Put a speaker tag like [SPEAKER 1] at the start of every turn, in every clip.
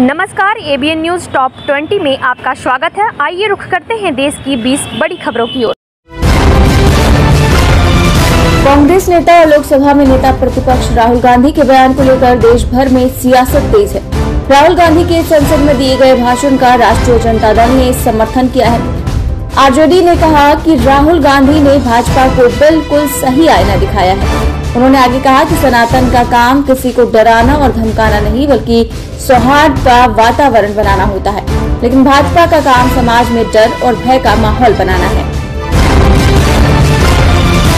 [SPEAKER 1] नमस्कार, ABN news top 20 में आपका स्वागत है। आइए रुख करते हैं देश की 20 बड़ी खबरों की ओर।
[SPEAKER 2] कांग्रेस नेता और लोकसभा में नेता प्रतिपक्ष राहुल गांधी के बयान को लेकर देश भर में सियासत तेज है। राहुल गांधी के संसद में दिए गए भाषण का राष्ट्रीय जनता दल ने समर्थन किया है। आरजेडी ने कहा कि राहुल गांधी ने भाजपा को बिल्कुल सही आईना दिखाया है। उन्होंने आगे कहा कि सनातन का काम किसी को डराना और धमकाना नहीं, बल्कि सौहार्द का वातावरण बनाना होता है, लेकिन भाजपा का काम समाज में डर और भय का माहौल बनाना है।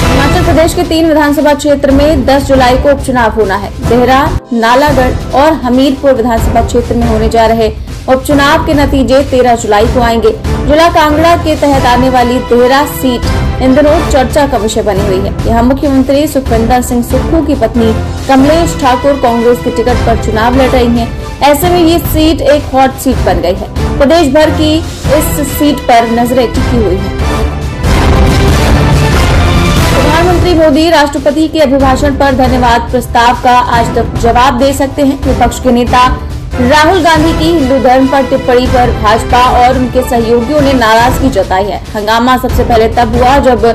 [SPEAKER 2] हिमाचल प्रदेश के 3 विधानसभा क्षेत्र में 10 जुलाई को उपचुनाव होना है। देहरा, नालागढ़ और हमीरपुर विधानसभा क्षेत्र में होने जा रहे उपचुनाव के नतीजे 13 जुलाई को आएंगे। जिला कांगड़ा के तहत आने वाली देहरा सीट इन दिनों चर्चा का विषय बनी हुई है। यहाँ मुख्यमंत्री सुखविंदर सिंह सुक्खू की पत्नी कमलेश ठाकुर कांग्रेस के टिकट पर चुनाव लड़ रही हैं। ऐसे में ये सीट एक हॉट सीट बन गई है। प्रदेश भर की इस सीट पर नजरें टिकी हुई है। प्रधानमंत्री मोदी राष्ट्रपति के अभिभाषण पर धन्यवाद प्रस्ताव का आज जवाब दे सकते हैं। विपक्ष के नेता राहुल गांधी की हिंदू धर्म पर टिप्पणी पर भाजपा और उनके सहयोगियों ने नाराजगी जताई है। हंगामा सबसे पहले तब हुआ जब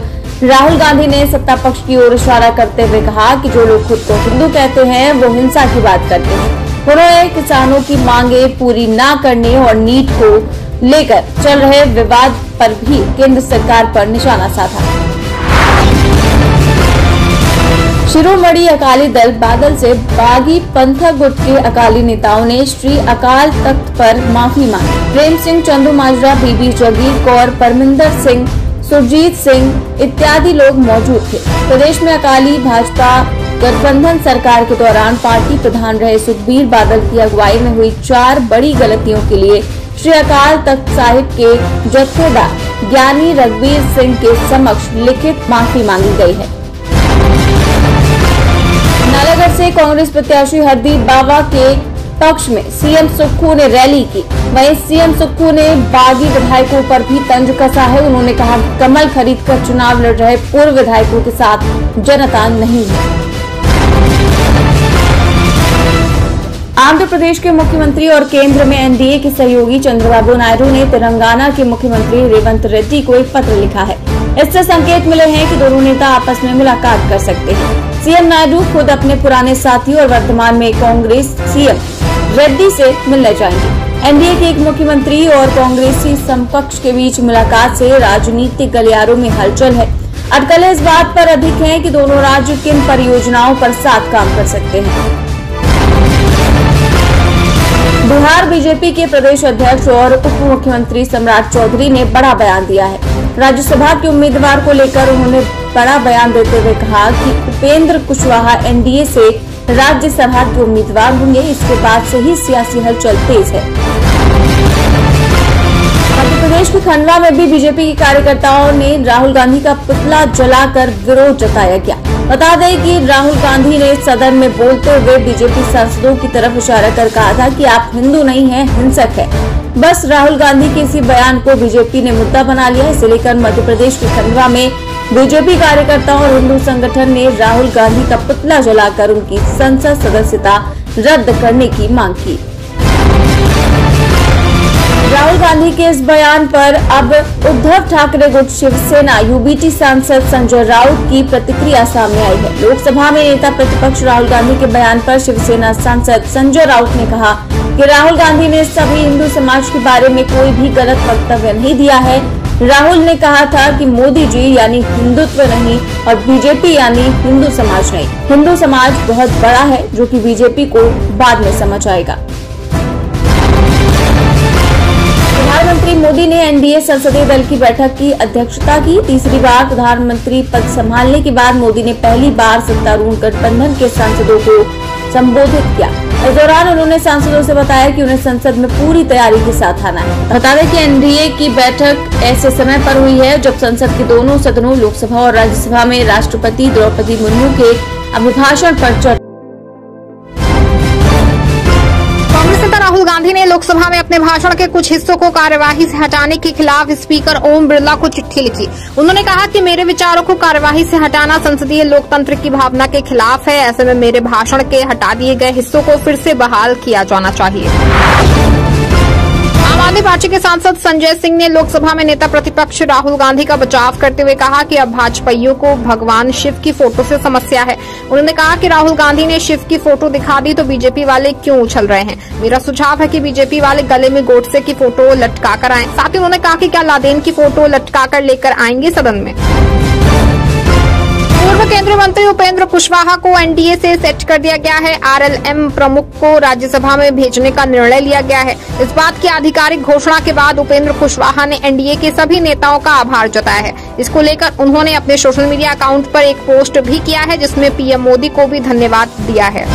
[SPEAKER 2] राहुल गांधी ने सत्ता पक्ष की ओर इशारा करते हुए कहा कि जो लोग खुद को हिंदू कहते हैं वो हिंसा की बात करते हैं। उन्होंने किसानों की मांगे पूरी न करने और नीट को लेकर चल रहे विवाद पर भी केंद्र सरकार पर निशाना साधा। शिरोमणि अकाली दल बादल से बागी पंथक गुट के अकाली नेताओं ने श्री अकाल तख्त पर माफी मांगी। प्रेम सिंह, चंदू माजरा, बीबी जगीर कौर, परमिंदर सिंह, सुरजीत सिंह इत्यादि लोग मौजूद थे। प्रदेश में अकाली भाजपा गठबंधन सरकार के दौरान पार्टी प्रधान रहे सुखबीर बादल की अगुवाई में हुई 4 बड़ी गलतियों के लिए श्री अकाल तख्त साहिब के जत्थेदार ज्ञानी रघुवीर सिंह के समक्ष लिखित माफी मांगी गई है। नालागढ़ से कांग्रेस प्रत्याशी हरदीप बाबा के पक्ष में सीएम सुक्खू ने रैली की। वहीं सीएम सुक्खू ने बागी विधायकों पर भी तंज कसा है। उन्होंने कहा कमल खरीदकर चुनाव लड़ रहे पूर्व विधायकों के साथ जनता नहीं है। आंध्र प्रदेश के मुख्यमंत्री और केंद्र में एनडीए के सहयोगी चंद्रबाबू नायडू ने तेलंगाना के मुख्यमंत्री रेवंत रेड्डी को एक पत्र लिखा है। इससे संकेत मिले हैं कि दोनों नेता आपस में मुलाकात कर सकते हैं। सीएम नायडू खुद अपने पुराने साथी और वर्तमान में कांग्रेस सीएम रेड्डी से मिलने जाएंगे। एनडीए के एक मुख्यमंत्री और कांग्रेसी समकक्ष के बीच मुलाकात से राजनीतिक गलियारों में हलचल है। अटकलें इस बात पर अधिक हैं कि दोनों राज्य किन परियोजनाओं पर साथ काम कर सकते हैं। बिहार बीजेपी के प्रदेश अध्यक्ष और उप मुख्यमंत्री सम्राट चौधरी ने बड़ा बयान दिया है। राज्यसभा के उम्मीदवार को लेकर उन्होंने बड़ा बयान देते हुए कहा कि उपेंद्र कुशवाहा एनडीए से राज्यसभा के उम्मीदवार होंगे। इसके बाद से ही सियासी हलचल तेज है। मध्य प्रदेश के खंडवा में भी बीजेपी के कार्यकर्ताओं ने राहुल गांधी का पुतला जलाकर विरोध जताया गया। बता दें कि राहुल गांधी ने सदन में बोलते हुए बीजेपी सांसदों की तरफ इशारा कर कहा था कि आप हिंदू नहीं हैं, हिंसक है। बस राहुल गांधी के इसी बयान को बीजेपी ने मुद्दा बना लिया। इसे लेकर मध्य प्रदेश के खंडवा में बीजेपी कार्यकर्ताओं और हिंदू संगठन ने राहुल गांधी का पुतला जलाकर उनकी संसद सदस्यता रद्द करने की मांग की। राहुल गांधी के इस बयान पर अब उद्धव ठाकरे गुट शिवसेना यूबीटी सांसद संजय राउत की प्रतिक्रिया सामने आई है। लोकसभा में नेता प्रतिपक्ष राहुल गांधी के बयान पर शिवसेना सांसद संजय राउत ने कहा कि राहुल गांधी ने सभी हिंदू समाज के बारे में कोई भी गलत वक्तव्य नहीं दिया है। राहुल ने कहा था कि मोदी जी यानी हिंदुत्व नहीं और बीजेपी यानी हिंदू समाज नहीं। हिंदू समाज बहुत बड़ा है जो कि बीजेपी को बाद में समझ आएगा। प्रधानमंत्री मोदी ने एनडीए संसदीय दल की बैठक की अध्यक्षता की। तीसरी बार प्रधानमंत्री पद संभालने के बाद मोदी ने पहली बार सत्तारूढ़ गठबंधन के सांसदों को संबोधित किया। इस दौरान उन्होंने सांसदों से बताया कि उन्हें संसद में पूरी तैयारी के साथ आना है। बता दें कि एनडीए की बैठक ऐसे समय पर हुई है जब संसद के दोनों सदनों लोकसभा और राज्यसभा में राष्ट्रपति द्रौपदी मुर्मू के अभिभाषण पर चर्चा।
[SPEAKER 1] कांग्रेस नेता राहुल
[SPEAKER 3] गांधी ने लोकसभा में अपने भाषण के कुछ हिस्सों को कार्यवाही से हटाने के खिलाफ स्पीकर ओम बिरला को चिट्ठी लिखी। उन्होंने कहा कि मेरे विचारों को कार्यवाही से हटाना संसदीय लोकतंत्र की भावना के खिलाफ है। ऐसे में मेरे भाषण के हटा दिए गए हिस्सों को फिर से बहाल किया जाना चाहिए। आम आदमी पार्टी के सांसद संजय सिंह ने लोकसभा में नेता प्रतिपक्ष राहुल गांधी का बचाव करते हुए कहा कि अब भाजपाइयों को भगवान शिव की फोटो से समस्या है। उन्होंने कहा कि राहुल गांधी ने शिव की फोटो दिखा दी तो बीजेपी वाले क्यों उछल रहे हैं। मेरा सुझाव है कि बीजेपी वाले गले में गोडसे की फोटो लटका कर आए। साथ ही उन्होंने कहा कि क्या लादेन की फोटो लटका कर लेकर आएंगे सदन में। पूर्व केंद्रीय मंत्री उपेंद्र कुशवाहा को एनडीए से सेट कर दिया गया है। आरएलएम प्रमुख को राज्यसभा में भेजने का निर्णय लिया गया है। इस बात की आधिकारिक घोषणा के बाद उपेंद्र कुशवाहा ने एनडीए के सभी नेताओं का आभार जताया है। इसको लेकर उन्होंने अपने सोशल मीडिया अकाउंट पर एक पोस्ट भी किया है जिसमें पीएम मोदी को भी धन्यवाद दिया है।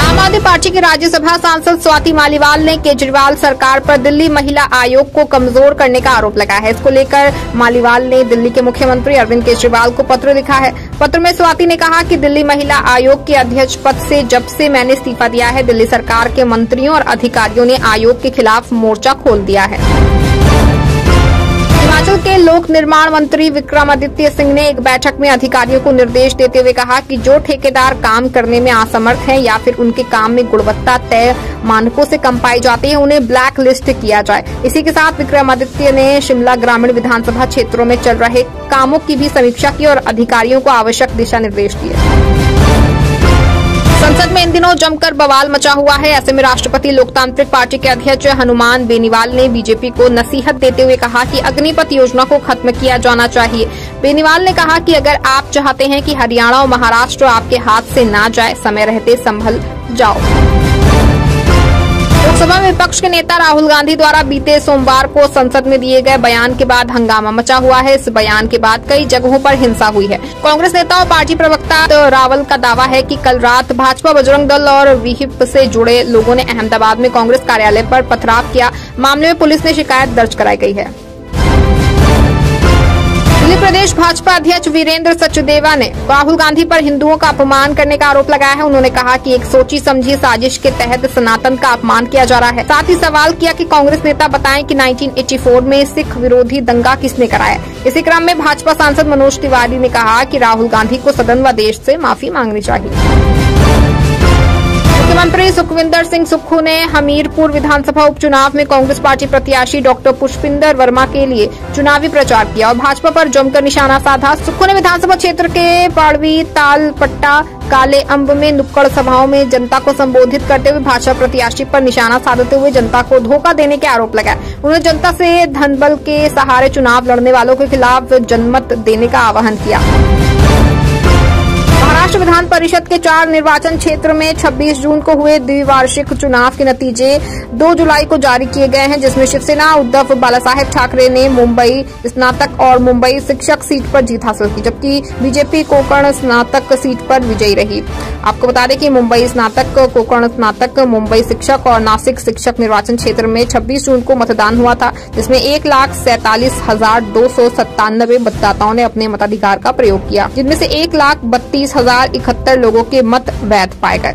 [SPEAKER 3] आम आदमी पार्टी की राज्यसभा सांसद स्वाति मालीवाल ने केजरीवाल सरकार पर दिल्ली महिला आयोग को कमजोर करने का आरोप लगाया है। इसको लेकर मालीवाल ने दिल्ली के मुख्यमंत्री अरविंद केजरीवाल को पत्र लिखा है। पत्र में स्वाति ने कहा कि दिल्ली महिला आयोग के अध्यक्ष पद से जब से मैंने इस्तीफा दिया है, दिल्ली सरकार के मंत्रियों और अधिकारियों ने आयोग के खिलाफ मोर्चा खोल दिया है। हिमाचल के लोक निर्माण मंत्री विक्रमादित्य सिंह ने एक बैठक में अधिकारियों को निर्देश देते हुए कहा कि जो ठेकेदार काम करने में असमर्थ हैं या फिर उनके काम में गुणवत्ता तय मानकों से कम पाई जाती है, उन्हें ब्लैक लिस्ट किया जाए। इसी के साथ विक्रमादित्य ने शिमला ग्रामीण विधानसभा क्षेत्रों में चल रहे कामों की भी समीक्षा की और अधिकारियों को आवश्यक दिशा निर्देश दिए। संसद में इन दिनों जमकर बवाल मचा हुआ है। ऐसे में राष्ट्रपति लोकतांत्रिक पार्टी के अध्यक्ष हनुमान बेनीवाल ने बीजेपी को नसीहत देते हुए कहा कि अग्निपथ योजना को खत्म किया जाना चाहिए। बेनीवाल ने कहा कि अगर आप चाहते हैं कि हरियाणा और महाराष्ट्र आपके हाथ से ना जाए, समय रहते संभल जाओ। लोकसभा में विपक्ष के नेता राहुल गांधी द्वारा बीते सोमवार को संसद में दिए गए बयान के बाद हंगामा मचा हुआ है। इस बयान के बाद कई जगहों पर हिंसा हुई है। कांग्रेस नेता और पार्टी प्रवक्ता रावल का दावा है कि कल रात भाजपा, बजरंग दल और विहिप से जुड़े लोगों ने अहमदाबाद में कांग्रेस कार्यालय पर पथराव किया। मामले में पुलिस ने शिकायत दर्ज कराई गई है। दिल्ली प्रदेश भाजपा अध्यक्ष वीरेंद्र सचदेवा ने राहुल गांधी पर हिंदुओं का अपमान करने का आरोप लगाया है। उन्होंने कहा कि एक सोची समझी साजिश के तहत सनातन का अपमान किया जा रहा है। साथ ही सवाल किया कि कांग्रेस नेता बताएं कि 1984 में सिख विरोधी दंगा किसने कराया। इसी क्रम में भाजपा सांसद मनोज तिवारी ने कहा कि राहुल गांधी को सदन व देश से माफी मांगनी चाहिए। मुख्यमंत्री सुखविंदर सिंह सुक्खू ने हमीरपुर विधानसभा उपचुनाव में कांग्रेस पार्टी प्रत्याशी डॉक्टर पुष्पिंदर वर्मा के लिए चुनावी प्रचार किया और भाजपा पर जमकर निशाना साधा। सुक्खू ने विधानसभा क्षेत्र के पाड़वी, तालपट्टा, काले अम्ब में नुक्कड़ सभाओं में जनता को संबोधित करते हुए भाजपा प्रत्याशी पर निशाना साधते हुए जनता को धोखा देने के आरोप लगाए। उन्होंने जनता से धनबल के सहारे चुनाव लड़ने वालों के खिलाफ जनमत देने का आह्वान किया। महाराष्ट्र विधान परिषद के 4 निर्वाचन क्षेत्र में 26 जून को हुए द्विवार्षिक चुनाव के नतीजे 2 जुलाई को जारी किए गए हैं, जिसमें शिवसेना उद्धव बालासाहेब ठाकरे ने मुंबई स्नातक और मुंबई शिक्षक सीट पर जीत हासिल की, जबकि बीजेपी कोंकण स्नातक सीट पर विजयी रही। आपको बता दें कि मुंबई स्नातक, कोंकण स्नातक, मुंबई शिक्षक और नासिक शिक्षक निर्वाचन क्षेत्र में 26 जून को मतदान हुआ था, जिसमें 1,47,297 मतदाताओं ने अपने मताधिकार का प्रयोग किया, जिनमें से 1,32,071 लोगों के मत वैध पाए गए।